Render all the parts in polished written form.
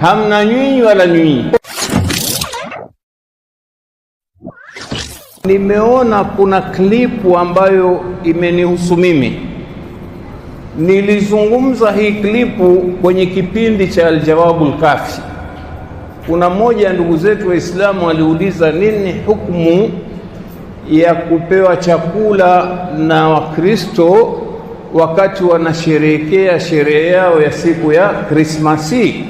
hamna nyinyi wala nyinyi. Nimeona kuna klipu ambayo imenihusu mimi. Nilizungumza hii klipu kwenye kipindi cha Aljawabul Kafi. Kuna mmoja ya ndugu zetu Waislamu aliuliza nini hukumu ya kupewa chakula na Wakristo wakati wanasherehekea sherehe yao ya siku ya Krismasi.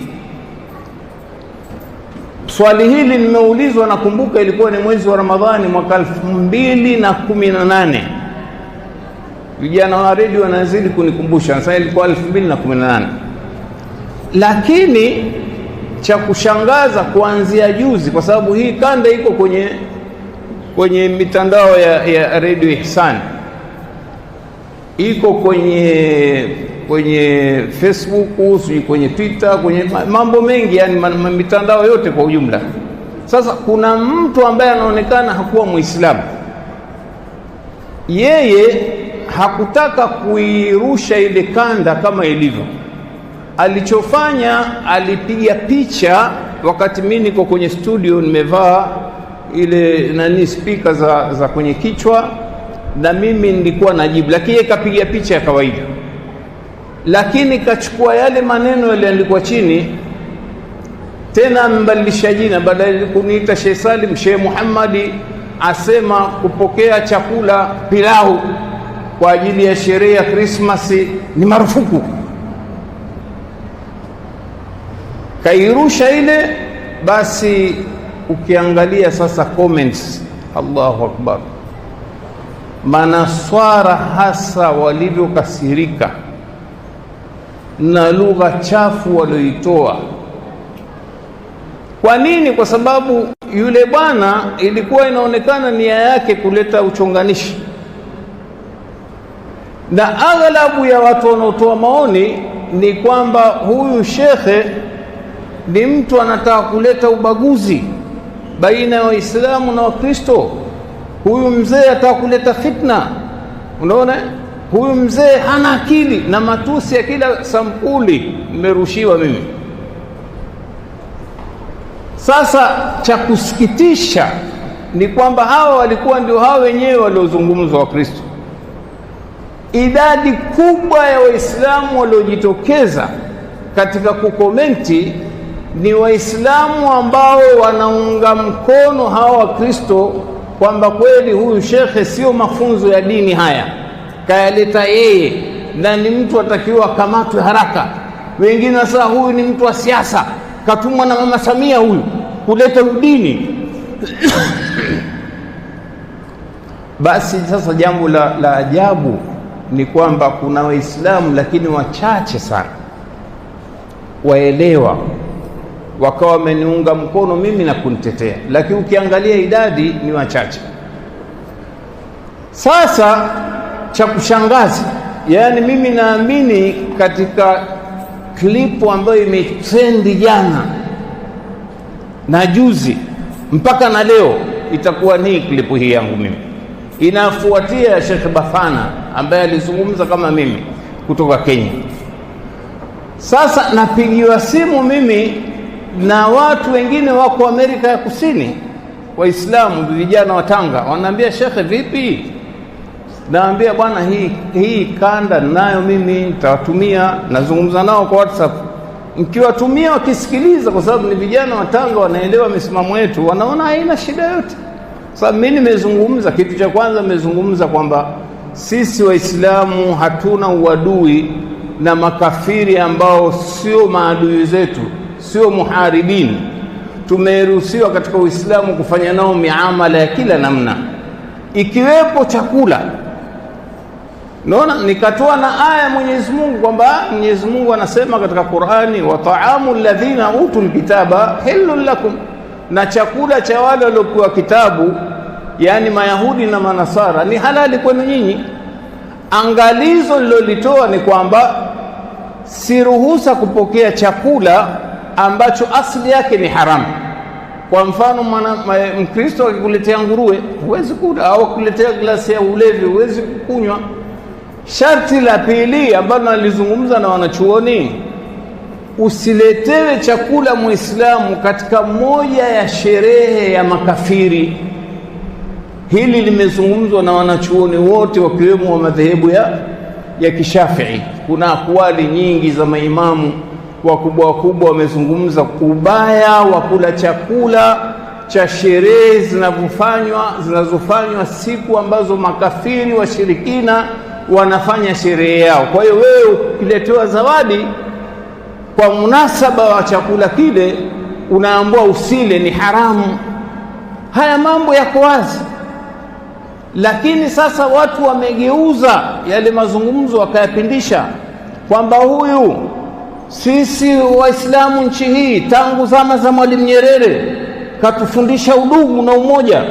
Swali hili nimeulizwa, nakumbuka ilikuwa ni mwezi wa Ramadhani mwaka 2018. Vijana wa redio wanazidi kunikumbusha, sasa ilikuwa 2018. Lakini cha kushangaza kuanzia juzi, kwa sababu hii kanda iko kwenye mitandao ya Radio Ihsan, iko kwenye Facebook, kwenye Twitter, kwenye mambo mengi, yani mitandao yote kwa ujumla. Sasa kuna mtu ambaye anaonekana hakuwa Muislamu, yeye hakutaka kuirusha ile kanda kama ilivyo. Alichofanya, alipiga picha wakati mimi niko kwenye studio, nimevaa ile speaker za kwenye kichwa, na mimi nilikuwa najibu, lakini yeye kapiga picha ya kawaida, lakini kachukua yale maneno yaliyoandikwa chini, tena mbadilisha jina, badala ya kuniita Sheikh Salim, Sheikh Muhammad asema kupokea chakula pilau kwa ajili ya sherehe ya Krismasi ni marufuku. Kairusha ile. Basi ukiangalia sasa comments, Allahu Akbar, manaswara hasa walivyokasirika na lugha chafu walioitoa. Kwa nini? Kwa sababu yule bwana ilikuwa inaonekana nia yake kuleta uchonganishi, na aghlabu ya watu wanaotoa maoni ni kwamba huyu shekhe ni mtu anataka kuleta ubaguzi baina ya Waislamu na Wakristo. Huyu mzee ataka kuleta fitna. Unaona, huyu mzee hana akili, na matusi ya kila sampuli nimerushiwa mimi. Sasa cha kusikitisha ni kwamba hawa walikuwa ndio hao wenyewe waliozungumza Wakristo. Idadi kubwa ya Waislamu waliojitokeza katika kukomenti ni Waislamu ambao wanaunga mkono hawa Wakristo kwamba kweli huyu shekhe sio mafunzo ya dini haya kayaleta yeye, na ni mtu atakiwa kamatwe haraka. Wengine sasa, huyu ni mtu wa siasa, katumwa na Mama Samia huyu kuleta udini. Basi sasa jambo la ajabu ni kwamba kuna Waislamu lakini wachache sana waelewa, wakawa wameniunga mkono mimi na kunitetea, lakini ukiangalia idadi ni wachache. Sasa cha kushangaza, yani mimi naamini katika klipu ambayo imetrendi jana na juzi mpaka na leo, itakuwa ni klipu hii yangu mimi. Inafuatia ya Sheikh Bathana ambaye alizungumza kama mimi kutoka Kenya. Sasa napigiwa simu mimi na watu wengine wako Amerika ya Kusini, Waislamu, vijana wa Tanga, wanaambia shekhe, vipi? Naambia bwana, hii kanda nayo mimi nitawatumia, nazungumza nao kwa WhatsApp. Mkiwatumia wakisikiliza, kwa sababu ni vijana wa Tanga, wanaelewa misimamo yetu, wanaona haina shida yote. Sasa mimi nimezungumza, kitu cha kwanza nimezungumza kwamba sisi Waislamu hatuna uadui na makafiri ambao sio maadui zetu, sio muharibin. Tumeruhusiwa katika Uislamu kufanya nao miamala ya kila namna, ikiwepo chakula. Naona nikatoa na aya Mwenyezi Mungu kwamba Mwenyezi Mungu anasema katika Qur'ani, wa ta'amu alladhina utul kitaba halal lakum, na chakula cha wale waliopewa kitabu, yani Mayahudi na Manasara, ni halali kwenu nyinyi. Angalizo lilolitoa ni kwamba si ruhusa kupokea chakula ambacho asili yake ni haramu. Kwa mfano, Mkristo akikuletea nguruwe huwezi kula, au akuletea glasi ya ulevi huwezi kunywa. Sharti la pili ambalo nalizungumza na wanachuoni, usiletewe chakula Muislamu katika moja ya sherehe ya makafiri. Hili limezungumzwa na wanachuoni wote wakiwemo wa madhehebu ya Kishafii. Kuna akwali nyingi za maimamu wakubwa wamezungumza ubaya wa kula chakula cha sherehe zinazofanywa siku ambazo makafiri washirikina wanafanya sherehe yao. Kwa hiyo wewe ukiletewa zawadi kwa munasaba wa chakula kile, unaambiwa usile, ni haramu. Haya mambo yako wazi, lakini sasa watu wamegeuza yale mazungumzo wakayapindisha kwamba huyu, sisi Waislamu nchi hii tangu zama za Mwalimu Nyerere katufundisha udugu na umoja,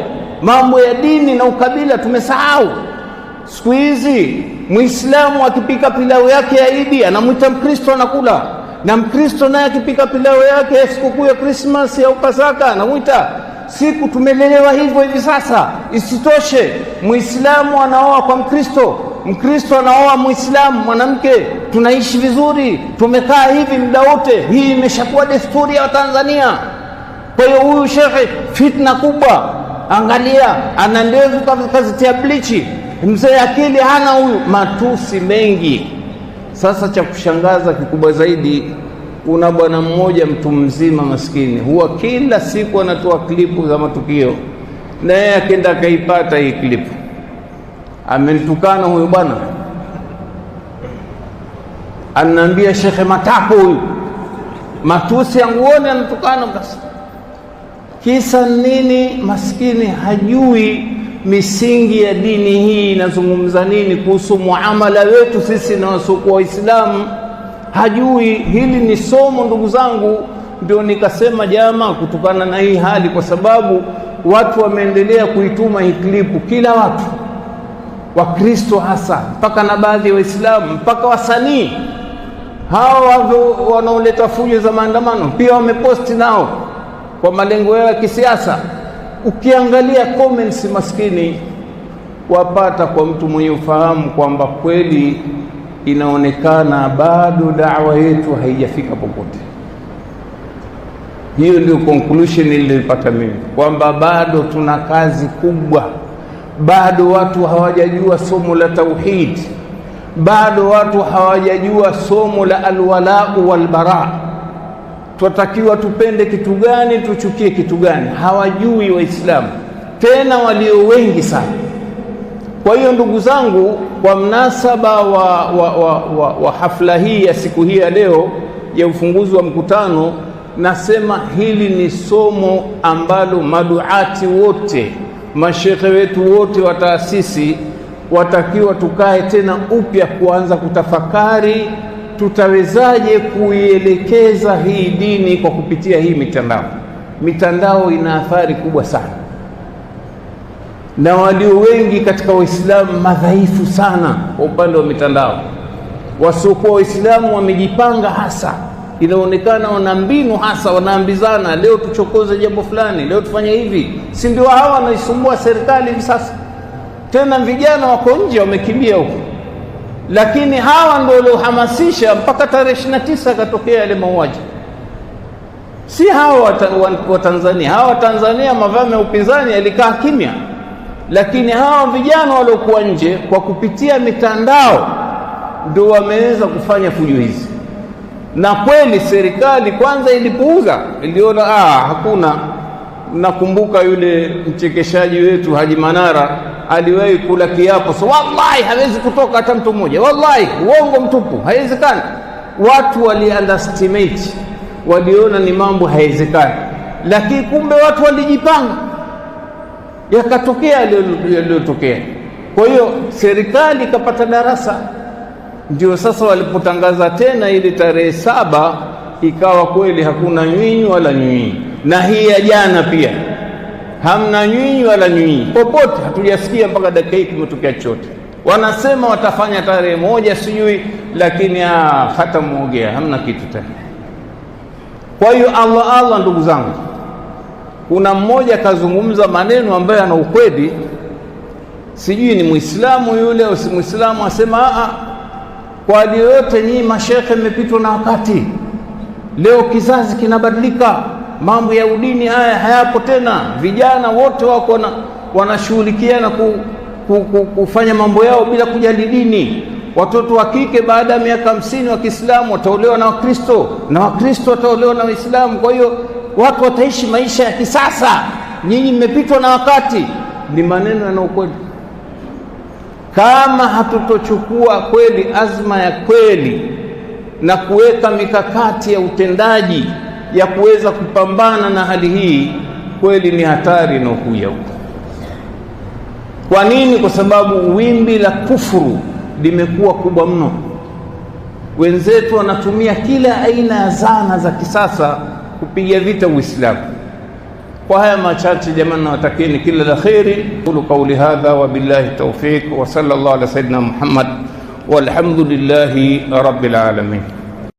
mambo ya dini na ukabila tumesahau. Siku hizi Muislamu akipika pilau yake ya Idi anamwita Mkristo anakula, na Mkristo naye akipika pilau yake ya sikukuu ya Christmas au Pasaka anamwita. Siku tumelelewa hivyo hivi sasa. Isitoshe, Muislamu anaoa kwa Mkristo, Mkristo anaoa Muislamu mwanamke, tunaishi vizuri, tumekaa hivi muda wote. Hii imeshakuwa desturi ya Tanzania. Kwa hiyo huyu shekhe, fitna kubwa. Angalia, ana ndevu kazitia blichi, mzee akili hana huyu, matusi mengi. Sasa cha kushangaza kikubwa zaidi, kuna bwana mmoja mtu mzima maskini, huwa kila siku anatoa klipu za matukio, na yeye akaenda akaipata hii klipu. Amenitukana huyu bwana, ananiambia shekhe matako huyu, matusi yanguone, anatukana. Basi kisa nini? Maskini hajui misingi ya dini hii inazungumza nini kuhusu muamala wetu sisi na wasiokuwa Waislamu. Hajui. Hili ni somo ndugu zangu. Ndio nikasema jamaa, kutokana na hii hali, kwa sababu watu wameendelea kuituma hii klipu, kila watu, Wakristo hasa, mpaka na baadhi ya Waislamu, mpaka wasanii hawa wanaoleta fujo za maandamano pia wameposti nao kwa malengo yao ya kisiasa. Ukiangalia comments, maskini wapata kwa mtu mwenye ufahamu kwamba kweli inaonekana bado da'wa yetu haijafika popote. Hiyo ndio conclusion nilipata mimi, kwamba bado tuna kazi kubwa. Bado watu hawajajua somo la tauhid, bado watu hawajajua somo la alwalau walbara. Tunatakiwa tupende kitu gani, tuchukie kitu gani, hawajui Waislamu, tena walio wengi sana. Kwa hiyo ndugu zangu, kwa mnasaba wa hafla hii ya siku hii ya leo ya ufunguzi wa mkutano, nasema hili ni somo ambalo maduati wote, mashekhe wetu wote wa taasisi watakiwa tukae tena upya kuanza kutafakari tutawezaje kuielekeza hii dini kwa kupitia hii mitandao. Mitandao ina athari kubwa sana, na walio wengi katika Waislamu madhaifu sana kwa upande wa mitandao. Wasiokuwa Waislamu wamejipanga hasa, inaonekana wana mbinu hasa, wanaambizana leo tuchokoze jambo fulani, leo tufanye hivi. Si ndio hawa wanaisumbua serikali hivi sasa? Tena vijana wako nje wamekimbia huko, lakini hawa ndio waliohamasisha mpaka tarehe 29 katokea yale mauaji. Si hawa wa Tanzania. Hawa Tanzania mavame ya upinzani yalikaa kimya, lakini hawa vijana waliokuwa nje kwa kupitia mitandao ndio wameweza kufanya fujo hizi. Na kweli serikali kwanza ilipuuza, iliona hakuna. Nakumbuka yule mchekeshaji wetu Haji Manara aliwahi kula kiapo, so wallahi hawezi kutoka hata mtu mmoja, wallahi uongo mtupu, haiwezekani. Watu wali-underestimate, waliona ni mambo haiwezekani, lakini kumbe watu walijipanga, yakatokea yaliyotokea. Kwa hiyo serikali ikapata darasa. Ndio sasa walipotangaza tena ile tarehe 7 ikawa kweli hakuna nyinyi wala nyinyi, na hii ya jana pia hamna nyinyi wala nyinyi popote, hatujasikia mpaka dakika hii kimetokea chote. Wanasema watafanya tarehe 1 sijui, lakini hata muogea hamna kitu tena. Kwa hiyo Allah ndugu zangu, kuna mmoja kazungumza maneno ambayo yana ukweli, sijui ni Muislamu yule au si Muislamu, asema kwa yote nyinyi mashekhe mmepitwa na wakati. Leo kizazi kinabadilika, mambo ya udini haya hayapo tena. Vijana wote wako wanashughulikiana kufanya mambo yao bila kujali dini. Watoto wa kike baada ya miaka 50 wa Kiislamu wataolewa na Wakristo, na Wakristo wataolewa na Waislamu. Kwa hiyo watu wataishi maisha ya kisasa. Nyinyi mmepitwa na wakati. Ni maneno yanayokweli. Kama hatutochukua kweli azma ya kweli na kuweka mikakati ya utendaji ya kuweza kupambana na hali hii, kweli ni hatari inayokuja huko. Kwa nini? Kwa sababu wimbi la kufuru limekuwa kubwa mno. Wenzetu wanatumia kila aina ya zana za kisasa kupiga vita Uislamu. Kwa haya machache jamani, nawatakieni kila la kheri. Qulu qawli hadha wa billahi tawfiq wa sallallahu ala sayyidina Muhammad walhamdulillahi rabbil alamin.